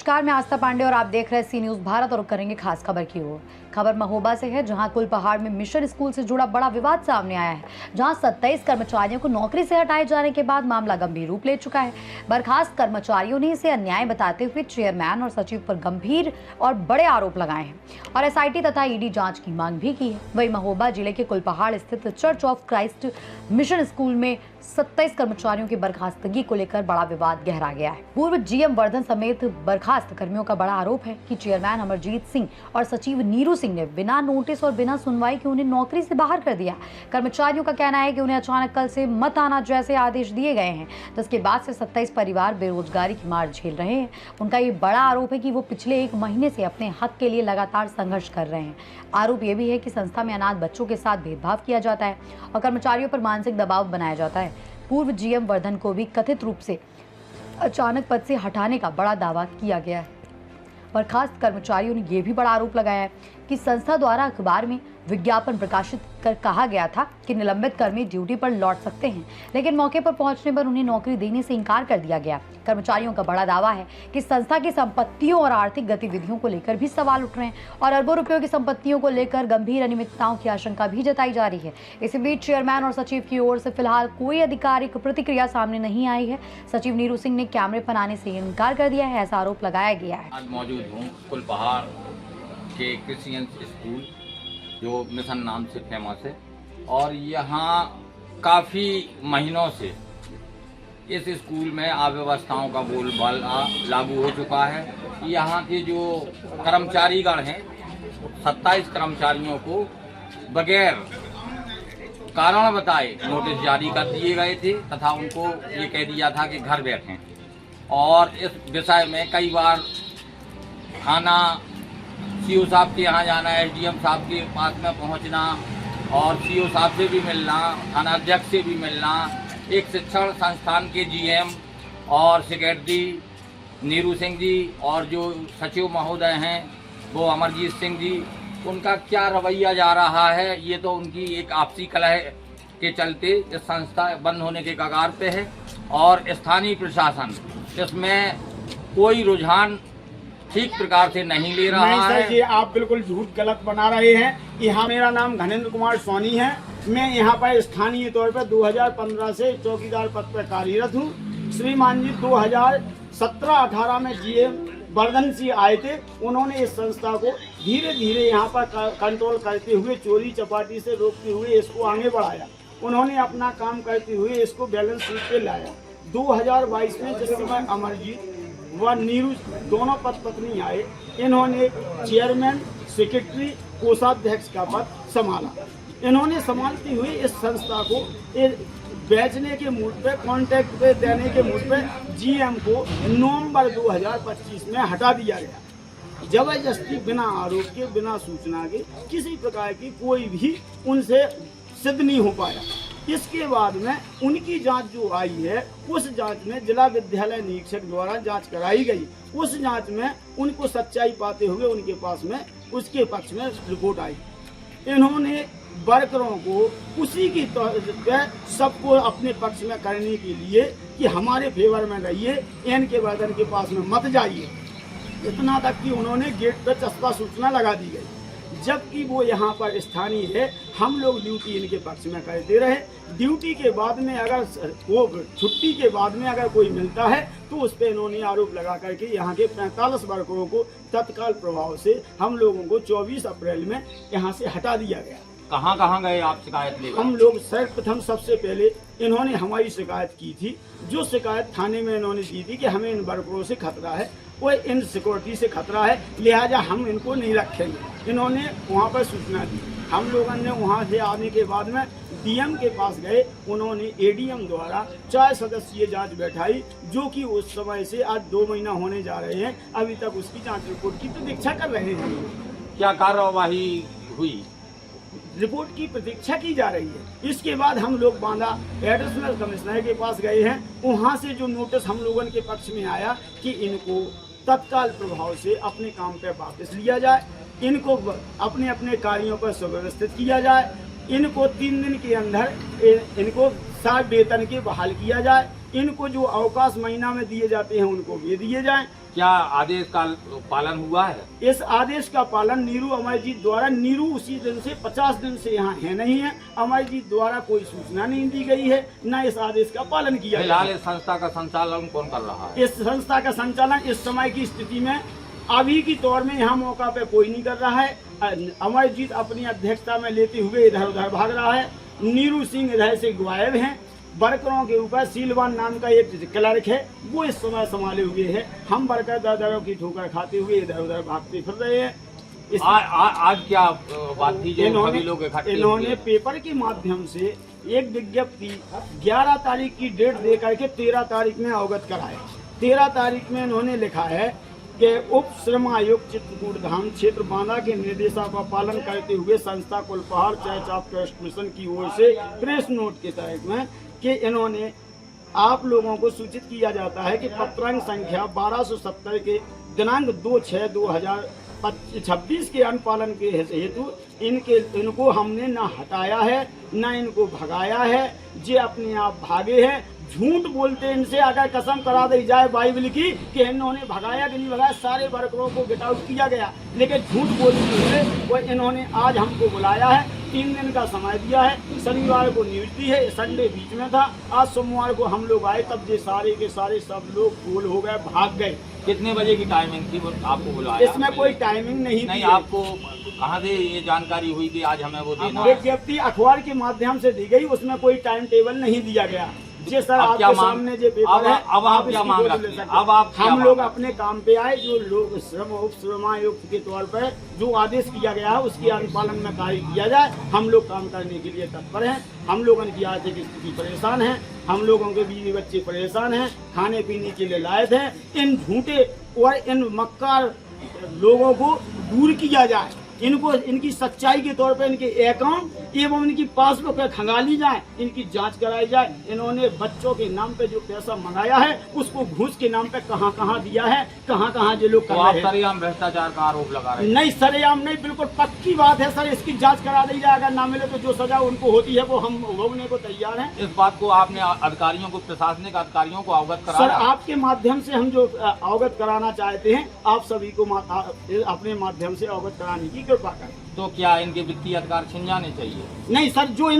नमस्कार, मैं आस्था पांडे और आप देख रहे हैं सी न्यूज भारत और करेंगे खास खबर की ओर। खबर महोबा से है, जहां कुलपहाड़ में मिशन स्कूल से जुड़ा बड़ा विवाद सामने आया है, जहां 27 कर्मचारियों को नौकरी से हटाए जाने के बाद मामला गंभीर रूप ले चुका है। बर्खास्त कर्मचारियों ने इसे अन्याय बताते हुए चेयरमैन और सचिव पर गंभीर और बड़े आरोप लगाए हैं और एसआईटी तथा ईडी जांच की मांग भी की है। वहीं महोबा जिले के कुलपहाड़ स्थित church of Christ mission school में 27 कर्मचारियों की बर्खास्तगी को लेकर बड़ा विवाद गहरा गया है। पूर्व जीएम वर्धन समेत बर्खास्त कर्मियों का बड़ा आरोप है कि चेयरमैन अमरजीत सिंह और सचिव नीरू सिंह ने बिना नोटिस और बिना सुनवाई के उन्हें नौकरी से बाहर कर दिया। कर्मचारियों का कहना है कि उन्हें अचानक कल से मत आना जैसे आदेश दिए गए हैं, जिसके बाद से 27 परिवार बेरोजगारी की मार झेल रहे हैं। उनका ये बड़ा आरोप है कि वो पिछले 1 महीने से अपने हक के लिए लगातार संघर्ष कर रहे हैं। आरोप ये भी है कि संस्था में अनाथ बच्चों के साथ भेदभाव किया जाता है और कर्मचारियों पर मानसिक दबाव बनाया जाता है। पूर्व जीएम वर्धन को भी कथित रूप से अचानक पद से हटाने का बड़ा दावा किया गया है। बर्खास्त कर्मचारियों ने यह भी बड़ा आरोप लगाया है कि संस्था द्वारा अखबार में विज्ञापन प्रकाशित कर कहा गया था कि निलंबित कर्मी ड्यूटी पर लौट सकते हैं, लेकिन मौके पर पहुंचने पर उन्हें नौकरी देने से इनकार कर दिया गया। कर्मचारियों का बड़ा दावा है कि संस्था की संपत्तियों और आर्थिक गतिविधियों को लेकर भी सवाल उठ रहे हैं और अरबों रुपयों की संपत्तियों को लेकर गंभीर अनियमितताओं की आशंका भी जताई जा रही है। इसी बीच चेयरमैन और सचिव की ओर से फिलहाल कोई आधिकारिक प्रतिक्रिया सामने नहीं आई है। सचिव नीरू सिंह ने कैमरे पर आने से इनकार कर दिया है, ऐसा आरोप लगाया गया है। आज मौजूद हूँ कुलपहाड़ के क्रिश्चियन स्कूल जो मिशन नाम से फेमस है और यहाँ काफ़ी महीनों से इस स्कूल में अव्यवस्थाओं का बोलबाला लागू हो चुका है। यहाँ के जो कर्मचारीगण हैं 27 कर्मचारियों को बगैर कारण बताए नोटिस जारी कर दिए गए थे तथा उनको ये कह दिया था कि घर बैठें और इस विषय में कई बार थाना सीओ साहब के यहाँ जाना, एसडीएम साहब के पास में पहुँचना और सीओ साहब से भी मिलना, थाना अध्यक्ष से भी मिलना, एक शिक्षण संस्थान के जीएम और सेक्रेटरी नीरू सिंह जी और जो सचिव महोदय हैं वो अमरजीत सिंह जी, उनका क्या रवैया जा रहा है, ये तो उनकी एक आपसी कलह के चलते इस संस्था बंद होने के कगार पे है और स्थानीय प्रशासन इसमें कोई रुझान ठीक प्रकार से नहीं ले रहा है। सर जी, आप बिल्कुल झूठ गलत बना रहे हैं। यहाँ मेरा नाम घनेन्द्र कुमार सोनी है। मैं यहाँ पर स्थानीय तौर पर 2015 से चौकीदार पद पर कार्यरत हूँ। श्रीमान जी 2017-18 में जीएम वर्धन जी आए थे। उन्होंने इस संस्था को धीरे धीरे यहाँ पर कंट्रोल करते हुए चोरी चपाटी से रोकते हुए इसको आगे बढ़ाया। उन्होंने अपना काम करते हुए इसको बैलेंस शीट पे लाया। 2022 में जिस समय अमरजीत व नीरू दोनों पद पत्नी आए, इन्होंने चेयरमैन, सेक्रेटरी, कोषाध्यक्ष का पद संभाला। इन्होंने संभालते हुए इस संस्था को बेचने के मूड पे, कॉन्ट्रैक्ट पे देने के मूड पे जीएम को नवंबर 2025 में हटा दिया गया। जबरदस्ती, बिना आरोप के, बिना सूचना के, किसी प्रकार की कोई भी उनसे सिद्ध नहीं हो पाया। इसके बाद में उनकी जांच जो आई है, उस जांच में जिला विद्यालय निरीक्षक द्वारा जांच कराई गई। उस जांच में उनको सच्चाई पाते हुए उनके पास में उसके पक्ष में रिपोर्ट आई। इन्होंने वर्करों को उसी की तौर पर सबको अपने पक्ष में करने के लिए कि हमारे फेवर में रहिए, इनके वर्धन के पास में मत जाइए, इतना तक कि उन्होंने गेट पर चस्पा सूचना लगा दी गई। जबकि वो यहाँ पर स्थानीय है, हम लोग ड्यूटी इनके पक्ष में करते रहे। ड्यूटी के बाद में अगर वो छुट्टी के बाद में अगर कोई मिलता है तो उस पर इन्होंने आरोप लगा करके यहाँ के 45 वर्करों को तत्काल प्रभाव से हम लोगों को 24 अप्रैल में यहाँ से हटा दिया गया। कहाँ कहाँ गए आप शिकायत लेकर? हम लोग सर्वप्रथम सबसे पहले इन्होंने हमारी शिकायत की थी। जो शिकायत थाने में इन्होंने दी थी कि हमें इन वर्करों से खतरा है, वो इन सिक्योरिटी से खतरा है, लिहाजा हम इनको नहीं रखेंगे। इन्होंने वहाँ पर सूचना दी। हम लोगों ने वहाँ से आने के बाद में डीएम के पास गए। उन्होंने एडीएम द्वारा 4 सदस्यीय जांच बैठाई, जो कि उस समय से आज 2 महीना होने जा रहे हैं। अभी तक उसकी जांच रिपोर्ट की प्रतीक्षा कर रहे हैं। क्या कार्यवाही हुई? रिपोर्ट की प्रतीक्षा की जा रही है। इसके बाद हम लोग बांदा एडिशनल कमिश्नर के पास गए हैं। वहाँ से जो नोटिस हम लोगों के पक्ष में आया कि इनको तत्काल प्रभाव से अपने काम पर वापस लिया जाए, इनको अपने अपने कार्यों पर सुव्यवस्थित किया जाए, इनको 3 दिन के अंदर इनको 60 वेतन के बहाल किया जाए, इनको जो अवकाश महीना में दिए जाते हैं उनको वे दिए जाएं। क्या आदेश का पालन हुआ है? इस आदेश का पालन नीरू अमरजीत द्वारा, नीरू उसी दिन से 50 दिन से यहाँ है नहीं है, अमरजीत द्वारा कोई सूचना नहीं दी गई है, न इस आदेश का पालन किया गया। फिलहाल इस संस्था का संचालन कौन कर रहा है? इस संस्था का संचालन इस समय की स्थिति में अभी की तौर में यहाँ मौका पे कोई नहीं कर रहा है। अमरजीत अपनी अध्यक्षता में लेते हुए इधर उधर भाग रहा है। नीरू सिंह इधर से गायब हैं। वर्करों के ऊपर सीलवान नाम का एक क्लर्क है, वो इस समय संभाले हुए है। हम वर्कर दरों की ठोकर खाते हुए इधर उधर भागते फिर रहे हैं। आज क्या बात थी जो सभी लोग इकट्ठे हुए? इन्होंने पेपर के माध्यम से एक विज्ञप्ति 11 तारीख की डेट दे करके 13 तारीख में अवगत कराया। 13 तारीख में इन्होंने लिखा है कि उप श्रम आयुक्त चित्रकूट धाम क्षेत्र बांदा के निर्देशों का पालन करते हुए संस्था Kulpahar church of trust mission की ओर से प्रेस नोट के तहत में कि इन्होंने आप लोगों को सूचित किया जाता है कि पत्रांक संख्या 1270 के दिनांक 2/6/2026 के अनुपालन के हेतु इनको हमने न हटाया है न इनको भगाया है। जे अपने आप भागे हैं, झूठ बोलते इनसे अगर कसम करा दी जाए बाइबल की कि इन्होंने भगाया कि नहीं भगाया, सारे वर्करों को गेट आउट किया गया, लेकिन झूठ बोलते हुए वो इन्होंने आज हमको बुलाया है। 3 दिन का समय दिया है। शनिवार को न्यूज दी है, संडे बीच में था। आज सोमवार को हम लोग आए, तब ये सारे के सारे सब लोग फूल हो गए, भाग गए। कितने बजे की टाइमिंग थी आपको बुलाया? इसमें कोई टाइमिंग नहीं आपको कहाँ से ये जानकारी हुई कि आज हमें वो देना है? विज्ञप्ति अखबार के माध्यम से दी गई, उसमें कोई टाइम टेबल नहीं दिया गया। जी सर, आपके सामने जो पेपर है, अब आप क्या मांग रहे हैं? अब आप हम लोग अपने काम पे आए, जो लोग श्रमायुक्त के तौर पर जो आदेश किया गया है उसके अनुपालन में कार्य किया जाए। हम लोग काम करने के लिए तत्पर हैं। हम लोगों की आर्थिक स्थिति परेशान है, हम लोगों के बीवी बच्चे परेशान हैं, खाने पीने के लिए लायक हैं। इन झूठे और इन मक्कार लोगों को दूर किया जाए। इनको इनकी सच्चाई के तौर पर इनके अकाउंट एवं इनकी पासबुक खंगाली जाए, इनकी जांच कराई जाए। इन्होंने बच्चों के नाम पे जो पैसा मंगाया है उसको घूस के नाम पे कहां कहां दिया है, कहां कहां जो लोग कर रहे हैं। सरेआम भ्रष्टाचार का आरोप लगा रहे हैं? नहीं, सरेआम नहीं, बिल्कुल पक्की बात है सर। इसकी जांच करा दी जाए, अगर ना मिले तो जो सजा उनको होती है वो हम भोगने को तैयार हैं। इस बात को आपने अधिकारियों को, प्रशासनिक अधिकारियों को अवगत करा? सर, आपके माध्यम से हम जो अवगत कराना चाहते हैं, आप सभी को अपने माध्यम से अवगत कराने की कृपा करें। तो क्या इनके वित्तीय अधिकार छिन जाने चाहिए? नहीं सर, जो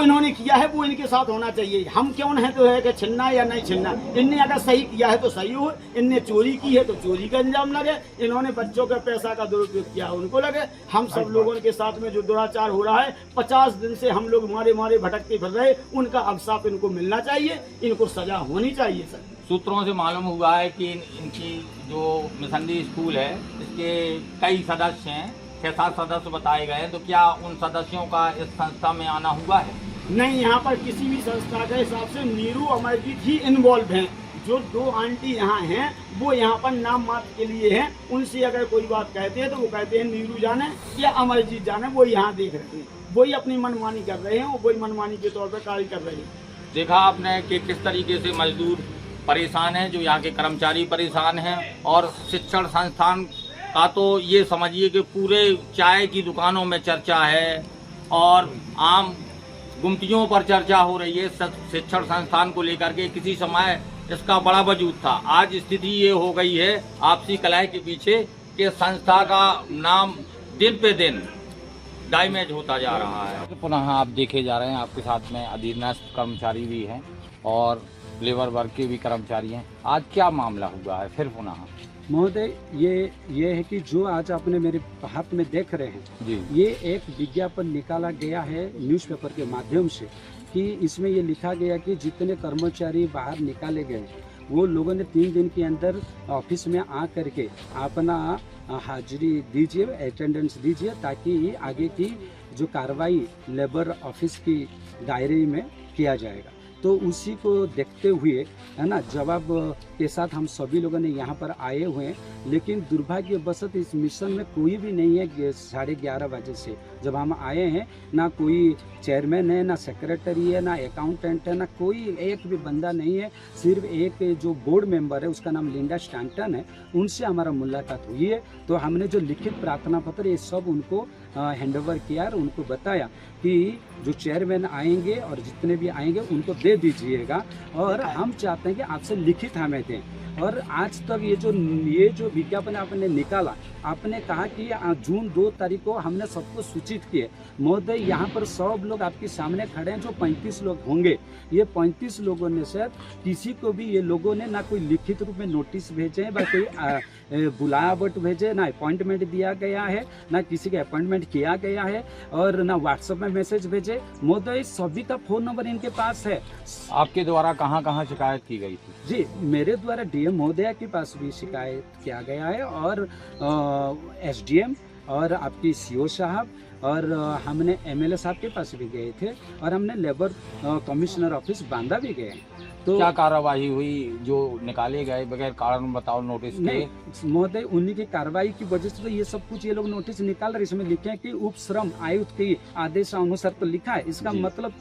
इन्होंने किया है वो इनके साथ होना चाहिए। हम क्यों है तो है कि छिनना या नहीं छिनना। इनने अगर सही किया है तो सही हो, इनने चोरी की है तो चोरी का इल्जाम लगे, इन्होंने बच्चों के पैसा का दुरुपयोग किया उनको लगे। हम सब लोगों के साथ में जो दुराचार हो रहा है, 50 दिन से हम लोग मारे भटकते फिर रहे, उनका अवसाप इनको मिलना चाहिए, इनको सजा होनी चाहिए सर। सूत्रों से मालूम हुआ है कि इनकी जो मिशनरी स्कूल है इसके कई सदस्य हैं, 6-7 सदस्य बताए गए हैं। तो क्या उन सदस्यों का इस संस्था में आना हुआ है? नहीं, यहाँ पर किसी भी संस्था के हिसाब से नीरू अमरजीत ही इन्वॉल्व हैं। जो 2 आंटी यहाँ हैं वो यहाँ पर नाम मात्र के लिए हैं। उनसे अगर कोई बात कहते हैं तो वो कहते हैं नीरू जाने या अमरजीत जाने, वो यहाँ देख रहे हैं, वही अपनी मनमानी कर रहे हैं, वही मनमानी के तौर पर कार्य कर रहे हैं। देखा आपने कि किस तरीके से मजदूर परेशान हैं, जो यहाँ के कर्मचारी परेशान हैं, और शिक्षण संस्थान का तो ये समझिए कि पूरे चाय की दुकानों में चर्चा है और आम गुमटियों पर चर्चा हो रही है शिक्षण संस्थान को लेकर के। किसी समय इसका बड़ा वजूद था, आज स्थिति ये हो गई है आपसी कलह के पीछे कि संस्था का नाम दिन पे दिन डैमेज होता जा रहा है। पुनः आप देखे जा रहे हैं, आपके साथ में अधीनस्थ कर्मचारी भी हैं और लेबर वर्ग के भी कर्मचारी हैं। आज क्या मामला हुआ है फिर पुनः? महोदय, ये है कि जो आज आपने मेरे हाथ में देख रहे हैं जी, ये एक विज्ञापन निकाला गया है न्यूज़पेपर के माध्यम से कि इसमें ये लिखा गया कि जितने कर्मचारी बाहर निकाले गए वो लोगों ने 3 दिन के अंदर ऑफिस में आ करके अपना हाजिरी दीजिए, अटेंडेंस दीजिए, ताकि आगे की जो कार्रवाई लेबर ऑफिस की दायरे में किया जाएगा। तो उसी को देखते हुए है ना, जवाब के साथ हम सभी लोगों ने यहाँ पर आए हुए हैं। लेकिन दुर्भाग्यवशत इस मिशन में कोई भी नहीं है। 11:30 बजे से जब हम आए हैं, ना कोई चेयरमैन है, ना सेक्रेटरी है, ना अकाउंटेंट है, ना कोई एक भी बंदा नहीं है। सिर्फ एक जो बोर्ड मेंबर है, उसका नाम लिंडा स्टैंटन है, उनसे हमारा मुलाकात हुई है। तो हमने जो लिखित प्रार्थना पत्र ये सब उनको हैंडओवर किया और उनको बताया कि जो चेयरमैन आएंगे और जितने भी आएंगे उनको दे दीजिएगा, और हम चाहते हैं कि आपसे लिखित हमें दें। और आज तक ये जो विज्ञापन आपने निकाला, आपने कहा कि जून 2 तारीख को हमने सबको सूचित किए। महोदय, यहाँ पर सब लोग आपके सामने खड़े हैं, जो 35 लोग होंगे, ये 35 लोगों ने से किसी को भी ये लोगों ने ना कोई लिखित रूप में नोटिस भेजे, ना कोई बुलावट भेजे, ना अपॉइंटमेंट दिया गया है, ना किसी का अपॉइंटमेंट किया गया है, और ना व्हाट्सएप में मैसेज भेजे। महोदय, सभी का फ़ोन नंबर इनके पास है। आपके द्वारा कहाँ कहाँ शिकायत की गई थी? जी, मेरे द्वारा डीएम महोदया के पास भी शिकायत किया गया है, और एसडीएम और आपकी सीओ साहब, और हमने एमएलए साहब के पास भी गए थे, और हमने लेबर कमिश्नर ऑफिस बांदा भी गए। तो क्या कार्रवाई हुई? जो निकाले गए बगैर कारण बताओ नोटिस के? नहीं महोदय, उन्हीं की कार्रवाई की वजह से तो ये सब कुछ ये लोग नोटिस निकाल रहे। इसमें लिखे हैं कि उप श्रम आयुक्त के आदेश अनुसार तो लिखा है। इसका मतलब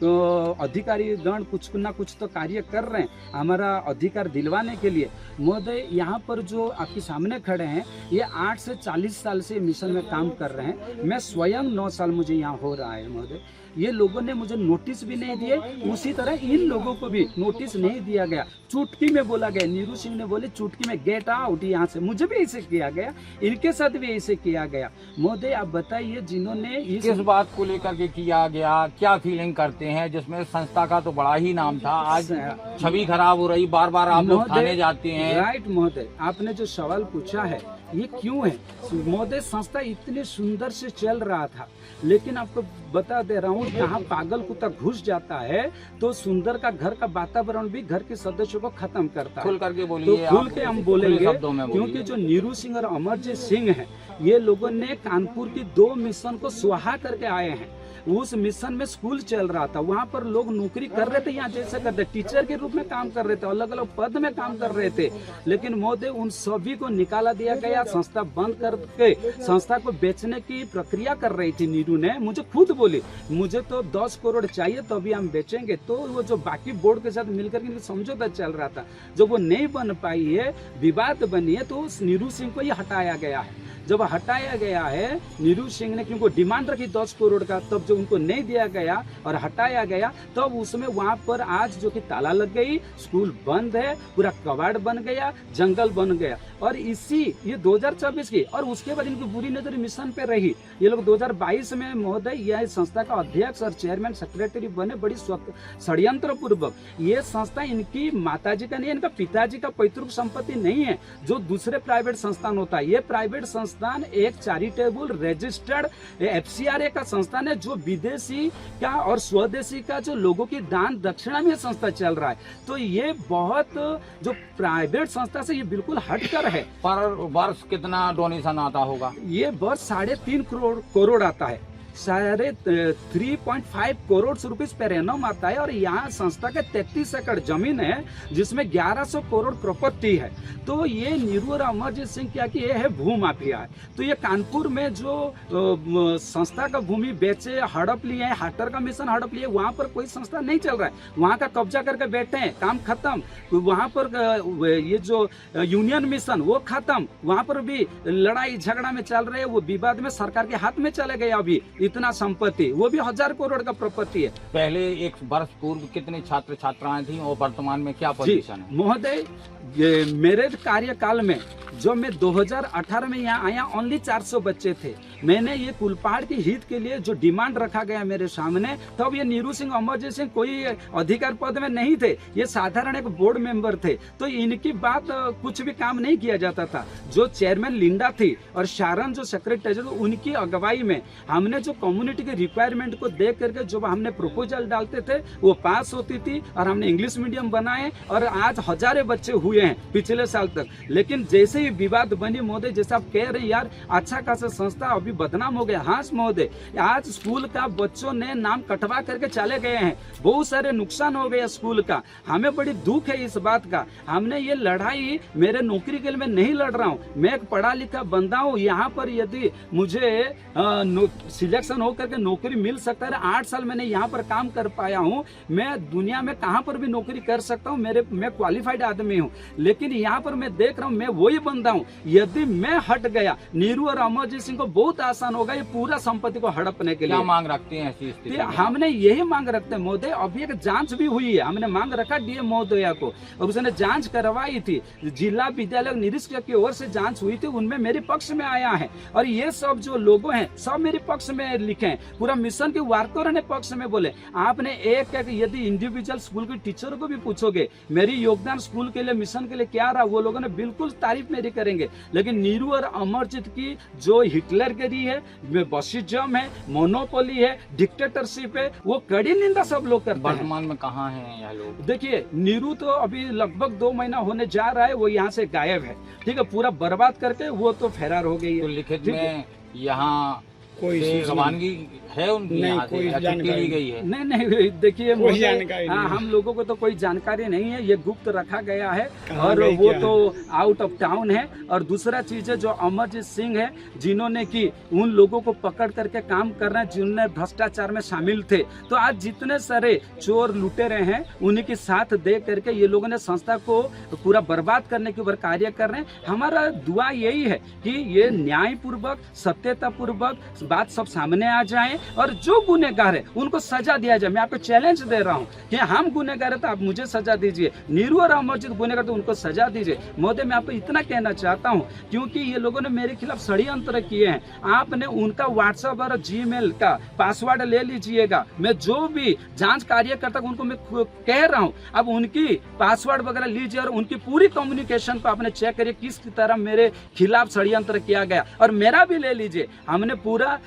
तो अधिकारी गण कुछ ना कुछ तो कार्य कर रहे हैं हमारा अधिकार दिलवाने के लिए। महोदय, यहाँ पर जो आपके सामने खड़े हैं, ये 8 से 40 साल से मिशन में काम कर रहे हैं। मैं स्वयं 9 साल मुझे यहाँ हो रहा है। महोदय, ये लोगों ने मुझे नोटिस भी नहीं दिए, उसी तरह इन लोगों को भी नोटिस नहीं दिया गया। चुटकी में बोला गया, नीरू सिंह ने बोले चुटकी में गेट आउट, यहाँ से मुझे भी ऐसे किया गया, इनके साथ भी ऐसे किया गया। महोदय, आप बताइए, जिन्होंने किस बात को लेकर के किया गया, क्या फीलिंग करते हैं, जिसमें संस्था का तो बड़ा ही नाम था, आज छवि खराब हो रही, बार बार आप लोग थाने जाते हैं। राइट महोदय, आपने जो सवाल पूछा है ये क्यों है? महोदय, संस्था इतनी सुंदर से चल रहा था, लेकिन आपको बता दे रहा हूँ, जहाँ पागल कुत्ता घुस जाता है तो सुंदर का घर का वातावरण भी घर के सदस्यों को खत्म करता है। खुल करके बोलिए। तो खुल के हम बोलेंगे, क्योंकि जो नीरू सिंह और अमरजीत सिंह हैं, ये लोगों ने कानपुर की 2 मिशन को स्वाहा करके आए हैं। उस मिशन में स्कूल चल रहा था, वहाँ पर लोग नौकरी कर रहे थे, यहाँ जैसे करते टीचर के रूप में काम कर रहे थे, अलग अलग पद में काम कर रहे थे। लेकिन महोदय, उन सभी को निकाला दिया गया, संस्था बंद करके संस्था को बेचने की प्रक्रिया कर रही थी। नीरू ने मुझे खुद बोली, मुझे तो 10 करोड़ चाहिए तो अभी हम बेचेंगे। तो वो जो बाकी बोर्ड के साथ मिलकर के समझौता चल रहा था, जब वो नहीं बन पाई है, विवाद बनी है, तो उस नीरू सिंह को ये हटाया गया है। जब हटाया गया है, नीरू सिंह ने क्योंकि डिमांड रखी 10 करोड़ का, तब जो उनको नहीं दिया गया और हटाया गया, तब उसमें वहां पर आज जो कि ताला लग गई, स्कूल बंद है, पूरा कबाड़ बन गया, जंगल बन गया। और ये 2024 की, और उसके बाद इनकी बुरी नजर मिशन पे रही। ये लोग 2022 में महोदय यह संस्था का अध्यक्ष और चेयरमैन सेक्रेटरी बने, बड़ी षड्यंत्र पूर्वक। ये संस्था इनकी माताजी का नहीं, इनका पिताजी का पैतृक संपत्ति नहीं है, जो दूसरे प्राइवेट संस्थान होता है। ये प्राइवेट संस्थान एक चैरिटेबल रजिस्टर्ड FCRA का संस्थान है, जो विदेशी का और स्वदेशी का जो लोगों की दान दक्षिणा में संस्था चल रहा है। तो ये बहुत जो प्राइवेट संस्था से ये बिल्कुल हटकर है। पर वर्ष कितना डोनेशन आता होगा? ये वर्ष 3.5 करोड़ आता है, 3.5 करोड़ रुपीस पर एनम आता है। और यहाँ संस्था के 33 एकड़ जमीन है, जिसमें 1100 करोड़ प्रॉपर्टी है। तो ये नीरू और अमरजीत सिंह क्या कि ये है भू माफिया है। तो ये कानपुर में जो संस्था का भूमि बेचे, हड़प लिए हैं, हाटर का मिशन हड़प लिए, वहाँ पर कोई संस्था नहीं चल रहा है, वहाँ का कब्जा करके बैठे हैं, काम खत्म। वहाँ पर ये जो यूनियन मिशन वो खत्म, वहाँ पर भी लड़ाई झगड़ा में चल रहे हैं, वो विवाद में सरकार के हाथ में चले गए। अभी इतना संपत्ति, वो भी 1000 करोड़ का प्रॉपर्टी है। पहले 1 वर्ष पूर्व कितने छात्र छात्राएं थी और वर्तमान में क्या पोजीशन है? महोदय, मेरे कार्यकाल में जो मैं 2018 में यहाँ आया, ओनली 400 बच्चे थे। मैंने ये कुलपहाड़ के हित के लिए जो डिमांड रखा गया मेरे सामने, तब ये नीरू सिंह अमरजीत सिंह कोई अधिकार पद में नहीं थे, ये साधारण एक बोर्ड मेंबर थे। तो इनकी बात कुछ भी काम नहीं किया जाता था। जो चेयरमैन लिंडा थी और शारन जो सेक्रेटरी, उनकी अगुवाई में हमने जो कम्युनिटी के रिक्वायरमेंट को देख करके जो हमने प्रपोजल डालते थे, वो पास होती थी। और हमने इंग्लिश मीडियम बनाए, और आज हजारों बच्चे हुए हैं पिछले साल तक। लेकिन जैसे ही विवाद बनी महोदय, जैसे आप कह रहे हैं यार अच्छा खासा संस्था अभी बदनाम हो गया। हाँ महोदय, आज स्कूल का बच्चों ने नाम कटवा करके चले गए हैं, बहुत सारे नुकसान हो गया स्कूल का। हमें बड़ी दुख है इस बात का। हमने ये लड़ाई मेरे नौकरी के लिए मैं नहीं लड़ रहा हूँ, मैं एक पढ़ा लिखा बंदा हूँ। यहाँ पर यदि मुझे सिलेक्ट सिलेक्शन होकर के नौकरी मिल सकता है। 8 साल मैंने यहाँ पर काम कर पाया हूँ, मैं दुनिया में कहाँ पर भी नौकरी कर सकता हूँ, मैं क्वालिफाइड आदमी हूँ, लेकिन यहाँ पर मैं देख रहा हूँ मैं वही बंदा हूँ। यदि मैं हट गया, नीरू और अमरजीत सिंह को बहुत आसान होगा ये पूरा संपत्ति को हड़पने के लिए। क्या मांग रखते हैं ऐसी स्थिति में? हमने यही मांग रखते हैं महोदय। अभी एक जांच भी हुई है, हमने मांग रखा डीएम महोदया को, और उसने जांच करवाई थी, जिला विद्यालय निरीक्षक की ओर से जांच हुई थी, उनमें मेरे पक्ष में आया है। और ये सब जो लोगों हैं सब मेरे पक्ष में लिखे हैं, पूरा मिशन के वर्करों ने पक्ष में बोले। आपने एक यदि इंडिविजुअल स्कूल के टीचरों को भी पूछोगे मेरी योगदान स्कूल के लिए मिशन के लिए क्या रहा, वो लोगों ने बिल्कुल तारीफ मेरी करेंगे। लेकिन नीरू और अमरजीत की जो हिटलरगिरी है, बसिज्म है, मोनोपोली है, डिक्टेटरशिप है, वो कड़ी निंदा सब लोग करते हैं। वर्तमान में कहाँ हैं यह लोग? देखिए नीरू तो अभी लगभग 2 महीना होने जा रहा है, वो यहाँ से गायब है, ठीक है, पूरा बर्बाद करके वो तो फरार हो गई तो है। लिखित में यहाँ कोई से सूचना रवानगी है उनकी, नहीं, यहाँ से कोई या छुट्टी जानकारी ली गई है? नहीं देखिए कोई जानकारी नहीं है। हम लोगों को तो कोई जानकारी नहीं है, ये गुप्त रखा गया है कहाँ और गई, वो क्या तो आउट ऑफ टाउन है। और दूसरा चीज है जो अमरजीत सिंह है, जिन्होंने की उन लोगों को पकड़ करके काम कर रहे हैं जिन्होंने भ्रष्टाचार में शामिल थे। तो आज जितने सारे चोर लुटेरे हैं उन्हीं के साथ दे करके ये लोगों ने संस्था को पूरा बर्बाद करने के ऊपर कार्य कर रहे हैं। हमारा दुआ यही है कि ये न्यायपूर्वक सत्यतापूर्वक बात सब सामने आ जाए और जो गुनहगार है उनको सजा दिया जाए। मैं आपको चैलेंज दे रहा हूँ कि हम गुनहगार है तो आप मुझे सजा दीजिए, नीरू और अमरजीत गुनहगार तो उनको सजा दीजिए। महोदय मैं आपको इतना कहना चाहता हूँ क्योंकि ये लोगों ने मेरे खिलाफ षड्यंत्र किए हैं। आपने उनका व्हाट्सएप और जीमेल का पासवर्ड ले लीजिएगा। मैं जो भी जांच कार्य करता उनको मैं कह रहा हूँ अब उनकी पासवर्ड वगैरह लीजिए और उनकी पूरी कम्युनिकेशन को आपने चेक करिए किस तरह मेरे खिलाफ षड्यंत्र किया गया, और मेरा भी ले लीजिए। हमने पूरा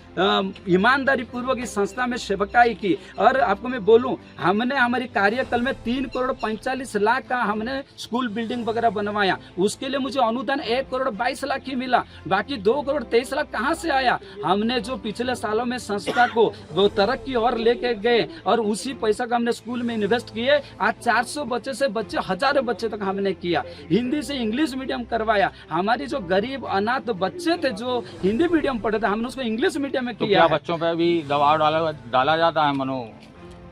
ईमानदारी पूर्वक इस संस्था में सेवकाई की। और आपको मैं बोलूं हमने हमारी कार्यकाल में 3,45,00,000 का हमने स्कूल बिल्डिंग वगैरह बनवाया। उसके लिए मुझे अनुदान 1,22,00,000 ही मिला, बाकी 2,23,00,000 कहाँ से आया? हमने जो पिछले सालों में संस्था को वो तरक्की और लेके गए और उसी पैसा का हमने स्कूल में इन्वेस्ट किए। आज 400 बच्चे से बच्चे हजारों बच्चे तक हमने किया, हिंदी से इंग्लिश मीडियम करवाया। हमारी जो गरीब अनाथ बच्चे थे जो हिंदी मीडियम पढ़े थे हमने उसको इंग्लिश मीडियम में तो किया क्या है। बच्चों पे भी दबाव डाला जाता है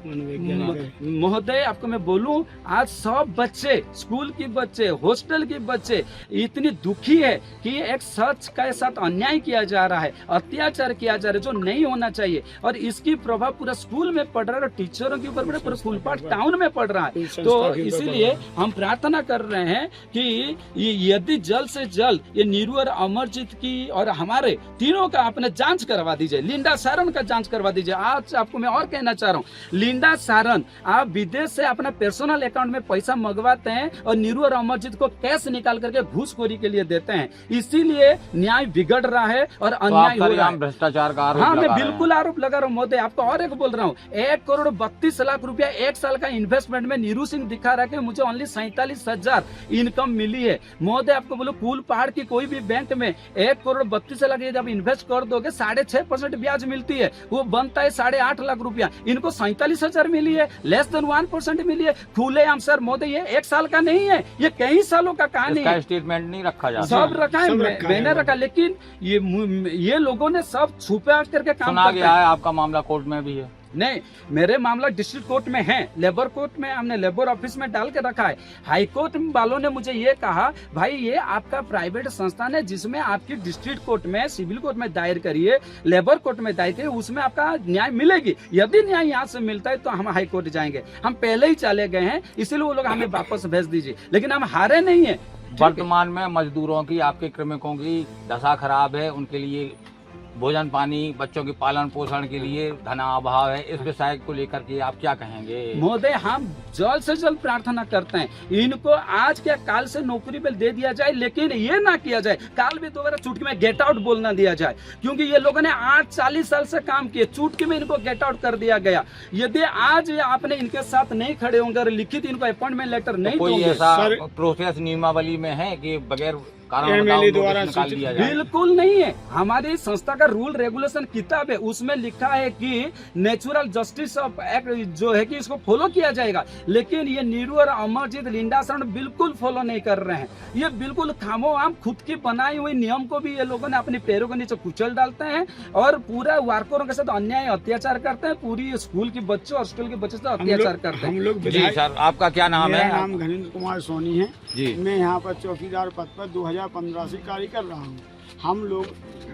महोदय आपको मैं बोलूं आज सब बच्चे, स्कूल के बच्चे, हॉस्टल के बच्चे इतनी दुखी है कि एक सच के साथ अन्याय किया जा रहा है, अत्याचार किया जा रहा है जो नहीं होना चाहिए। और इसकी प्रभाव पूरा स्कूल में पड़ रहा है और टीचरों के ऊपर पूरा फुलपाट टाउन में पड़ रहा है। तो इसीलिए हम प्रार्थना कर रहे हैं कि यदि जल्द से जल्द ये नीरू और अमरजीत की और हमारे तीनों का आपने जांच करवा दीजिए, लिंडा सारन का जांच करवा दीजिए। आज आपको मैं और कहना चाह रहा हूँ लिंडा सारन आप विदेश से अपना पर्सनल अकाउंट में पैसा मंगवाते हैं और नीरू और अमरजीत को कैश निकाल करके घूसखोरी के लिए देते हैं, इसीलिए न्याय बिगड़ रहा है और अन्याय हो रहा है। भ्रष्टाचार का आरोप हाँ मैं लगा रहे बिल्कुल आरोप लगा रहा हूँ महोदय। आपको और एक बोल रहा हूँ 1,32,00,000 रुपया 1 साल का इन्वेस्टमेंट में नीरू सिंह दिखा रहा है कि मुझे ओनली 47,000 इनकम मिली है। महोदय आपको बोलो कुल पहाड़ की कोई भी बैंक में 1,32,00,000 यदि आप इन्वेस्ट कर दोगे 6.5% ब्याज मिलती है, वो बनता है 8.5 लाख रुपया। इनको 47,000 मिली है, लेस देन 1% मिली है। खुले आम सर महोदय ये 1 साल का नहीं है, ये कई सालों का कहानी इसका है। स्टेटमेंट नहीं रखा जाता, सब रखा है, सब रखा है। मैंने रखा, लेकिन ये लोगों ने सब छुपा करके काम सुना करते गया हैं। है आपका मामला कोर्ट में भी है। नहीं मेरे मामला डिस्ट्रिक्ट कोर्ट में है, लेबर कोर्ट में हमने लेबर ऑफिस में डाल के रखा है। हाई कोर्ट वालों ने मुझे ये कहा भाई ये आपका प्राइवेट संस्थान है जिसमें आपकी डिस्ट्रिक्ट कोर्ट में, सिविल कोर्ट में दायर करिए, लेबर कोर्ट में दायर करिए, उसमें आपका न्याय मिलेगी। यदि न्याय यहाँ से मिलता है तो हम हाई कोर्ट जाएंगे। हम पहले ही चले गए हैं, इसीलिए वो लोग हमें वापस भेज दीजिए, लेकिन हम हारे नहीं है। वर्तमान में मजदूरों की, आपके श्रमिकों की दशा खराब है, उनके लिए भोजन पानी, बच्चों के पालन पोषण के लिए धन अभाव है, इस विषय को लेकर के आप क्या कहेंगे? महोदय हम जल्द से जल्द प्रार्थना करते हैं इनको आज क्या काल से नौकरी पे दे दिया जाए, लेकिन ये ना किया जाए काल भी दोबारा चुटकी में गेट आउट बोलना दिया जाए, क्योंकि ये लोगों ने 40 साल से काम किए, चुटकी में इनको गेट आउट कर दिया गया। यदि आज आपने इनके साथ नहीं खड़े होंगे और लिखित इनको अपॉइंटमेंट लेटर नहीं कोई दोगे, ऐसा प्रोसेस नियमावली में है कि बगैर कारण बताओ, MLA नोटिस द्वारा निकाल सूचित- दिया जाए। बिल्कुल नहीं है। हमारी संस्था का रूल रेगुलेशन किताब है, उसमें लिखा है कि नेचुरल जस्टिस ऑफ एक्ट जो है कि इसको फॉलो किया जाएगा, लेकिन ये नीरू और अमरजीत लिंडा शरण बिल्कुल फॉलो नहीं कर रहे हैं। ये बिल्कुल खामोआम खुद की बनाई हुई नियम को भी ये लोगों ने अपने पैरों के नीचे कुचल डालते हैं और पूरा वर्करों के साथ अन्याय अत्याचार करते हैं, पूरी स्कूल के बच्चों और स्कूल के बच्चों से अत्याचार करते हम हैं। लोग जी विधायक- सर, आपका क्या नाम मेरा है? नाम घनेंद्र कुमार सोनी है जी। मैं यहाँ पर चौकीदार पद पर 2015 से कार्य कर रहा हूँ। हम लोग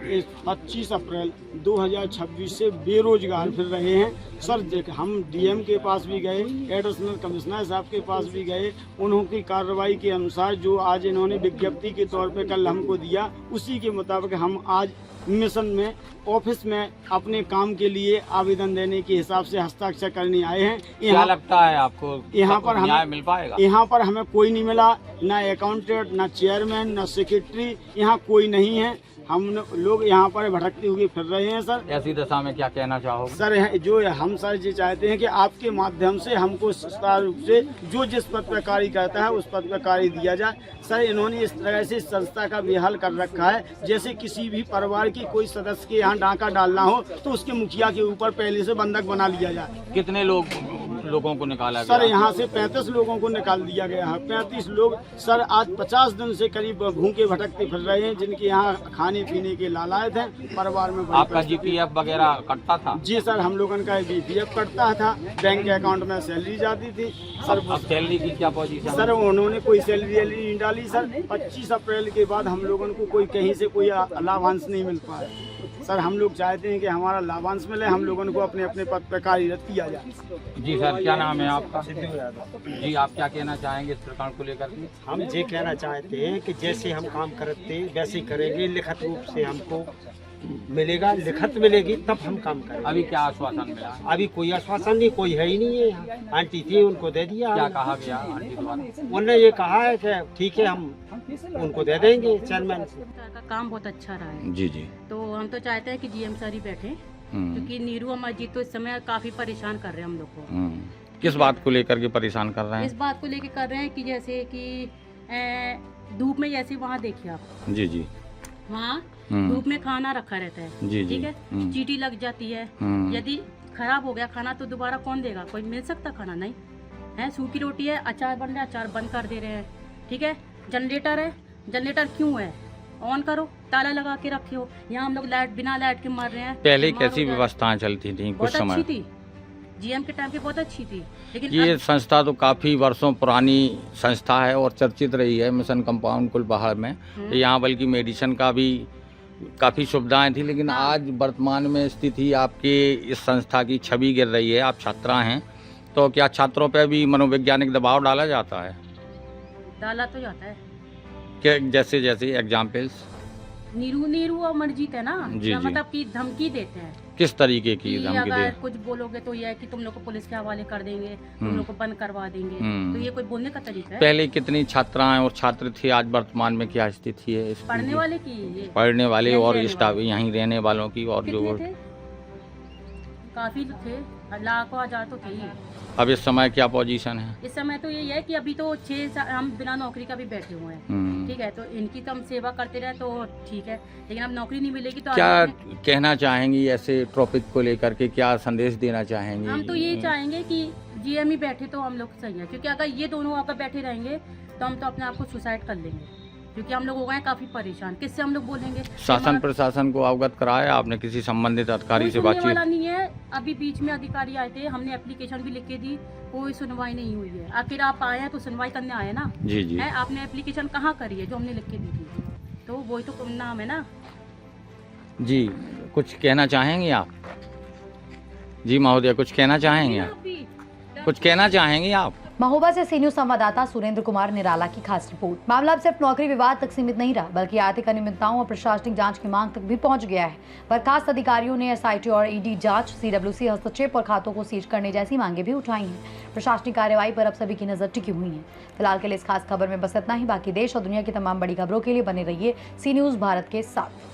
इस 25 अप्रैल 2026 से बेरोजगार फिर रहे हैं सर। देख, हम डीएम के पास भी गए, एडिशनल कमिश्नर साहब के पास भी गए, उन्होंने कार्रवाई के अनुसार जो आज इन्होंने विज्ञप्ति के तौर पे कल हमको दिया, उसी के मुताबिक हम आज मिशन में ऑफिस में अपने काम के लिए आवेदन देने के हिसाब से हस्ताक्षर करने आए हैं। क्या लगता है आपको यहाँ पर न्याय हम मिल पाएगा? यहाँ पर हमें कोई नहीं मिला, ना अकाउंटेंट, ना चेयरमैन, ना सेक्रेटरी, यहाँ कोई नहीं है। हम लोग यहाँ पर भटकते हुए फिर रहे हैं सर। ऐसी दशा में क्या कहना चाहोगे? सर जो हम सर ये चाहते हैं कि आपके माध्यम से हमको सुचारू रूप से जो जिस पद पर कार्य करता है उस पद पर कार्य दिया जाए। सर इन्होंने इस तरह से इस संस्था का बेहाल कर रखा है, जैसे किसी भी परिवार की कोई सदस्य के यहाँ डाका डालना हो तो उसके मुखिया के ऊपर पहले से बंधक बना लिया जाए। कितने लोगों को निकाला सर गया? यहाँ से 35 लोगों को निकाल दिया गया है। 35 लोग सर आज 50 दिन से करीब भूखे भटकते फिर रहे हैं, जिनके यहाँ खाने पीने के लालायत हैं। परिवार में बड़ी आपका परिस्थिति- जीपीएफ वगैरह कटता था? जी सर, हम लोगों का BPF कटता था, बैंक के अकाउंट में सैलरी जाती थी सर। अब सैलरी की क्या पोजीशन? सर उन्होंने कोई सैलरी नहीं डाली सर। 25 अप्रैल के बाद हम लोगों को कोई कहीं से कोई लाभांश नहीं मिल पाया सर। हम लोग चाहते हैं कि हमारा लाभांश मिले, हम लोगों को अपने अपने पद पर कार्यरत किया जाए। जी सर, क्या नाम है आपका? जी, आप क्या कहना चाहेंगे इस प्रकरण को लेकर के? हम ये कहना चाहते हैं कि जैसे हम काम करते हैं वैसे ही करेंगे, लिखित रूप से हमको मिलेगा, लिखित मिलेगी तब हम काम करेंगे। अभी क्या आश्वासन मिला? अभी कोई आश्वासन नहीं, कोई है ही नहीं है यहाँ। आंटी थी उनको दे दिया। क्या कहा गया आंटी द्वारा? उन्होंने ये कहा है कि ठीक है हम उनको दे देंगे चेयरमैन से। सरकार का काम बहुत अच्छा रहा है, जी जी। तो हम तो चाहते हैं कि जीएम सर ही बैठे, क्योंकि नीरू अमरजीत तो इस समय काफी परेशान कर रहे हैं हम लोग को। किस बात को लेकर के परेशान कर रहे इस हैं? बात को लेके कर रहे हैं कि जैसे कि धूप में, जैसे वहाँ देखिए आप, जी जी। वहाँ हम्म। धूप में खाना रखा रहता है, जी, जी। ठीक है, हम्म। चींटी लग जाती है। हम्म। यदि खराब हो गया खाना तो दोबारा कौन देगा? कोई मिल सकता खाना? नहीं है। सूखी रोटी है, अचार बन रहा है, अचार बंद कर दे रहे हैं, ठीक है। जनरेटर है, जनरेटर क्यों है? ऑन करो, ताला लगा के रखे हो। यहाँ हम लोग लाइट, बिना लाइट के मर रहे हैं। पहले बीमार कैसी हो जा रहे हैं। व्यवस्थाएं चलती थी कुछ बहुत समय? अच्छी थी, जीएम के टाइम पे बहुत अच्छी थी, लेकिन ये अब संस्था तो काफ़ी वर्षों पुरानी संस्था है और चर्चित रही है मिशन कंपाउंड कुलपहाड़ में। यहाँ बल्कि मेडिसिन का भी काफ़ी सुविधाएं थी, लेकिन हाँ। आज वर्तमान में स्थिति आपकी इस संस्था की छवि गिर रही है। आप छात्रा हैं, तो क्या छात्रों पर भी मनोवैज्ञानिक दबाव डाला जाता है? डाला तो जाता है। क्या जैसे जैसे एग्जाम्पल्स नीरू अमरजीत है ना, जी, क्या जी। मतलब कि धमकी देते हैं किस तरीके की कि धमकी अगर दे? कुछ बोलोगे तो यह है कि तुम लोग को पुलिस के हवाले कर देंगे, तुम लोग को बंद करवा देंगे। हम्म। तो ये कोई बोलने का तरीका है? पहले कितनी छात्राएं और छात्र थे, आज वर्तमान में क्या स्थिति है इसकी? पढ़ने वाले की ये पढ़ने वाले यहीं और रहने स्टाफ वाले। यहीं रहने वालों की और जो कितने थे? काफी थे, लाखों हजार तो थे ही। अब इस समय क्या पोजीशन है? इस समय तो यही है कि अभी तो 6 साल हम बिना नौकरी का भी बैठे हुए हैं, हम्म। ठीक है। तो इनकी तो हम सेवा करते रहे तो ठीक है, लेकिन अब नौकरी नहीं मिलेगी तो क्या आगे में- कहना चाहेंगी ऐसे टॉपिक को लेकर के, क्या संदेश देना चाहेंगी? हम तो यही चाहेंगे कि जीएम ही बैठे तो हम लोग सही है, क्योंकि अगर ये दोनों अगर बैठे रहेंगे तो हम तो अपने आप को सुसाइड कर लेंगे, क्योंकि हम लोग हो गए हैं काफी परेशान। किससे हम लोग बोलेंगे? शासन हमारा- प्रशासन को अवगत कराया आपने? किसी संबंधित अधिकारी कोई से सुनने वाला बातचीत? नहीं है। अभी बीच में अधिकारी आए थे, हमने एप्लीकेशन भी लिख के दी, कोई सुनवाई नहीं हुई है। आखिर आप आए हैं तो सुनवाई करने आए ना, जी जी। है। आपने एप्लीकेशन कहाँ करी है जो हमने लिख के दी थी? तो वही तो नाम है ना। जी, कुछ कहना चाहेंगी आप? जी महोदय, कुछ कहना चाहेंगे आप? आप भी कुछ कहना चाहेंगी आप? महोबा से सी न्यूज संवाददाता सुरेंद्र कुमार निराला की खास रिपोर्ट। मामला अब सिर्फ नौकरी विवाद तक सीमित नहीं रहा, बल्कि आर्थिक अनियमितताओं और प्रशासनिक जांच की मांग तक भी पहुंच गया है। बर्खास्त अधिकारियों ने एसआईटी और ईडी जांच, सीडब्ल्यूसी हस्तक्षेप और खातों को सीज करने जैसी मांगे भी उठाई हैं। प्रशासनिक कार्रवाई पर अब सभी की नजर टिकी हुई है। फिलहाल के लिए इस खास खबर में बस इतना ही। बाकी देश और दुनिया की तमाम बड़ी खबरों के लिए बने रहिए सी न्यूज भारत के साथ।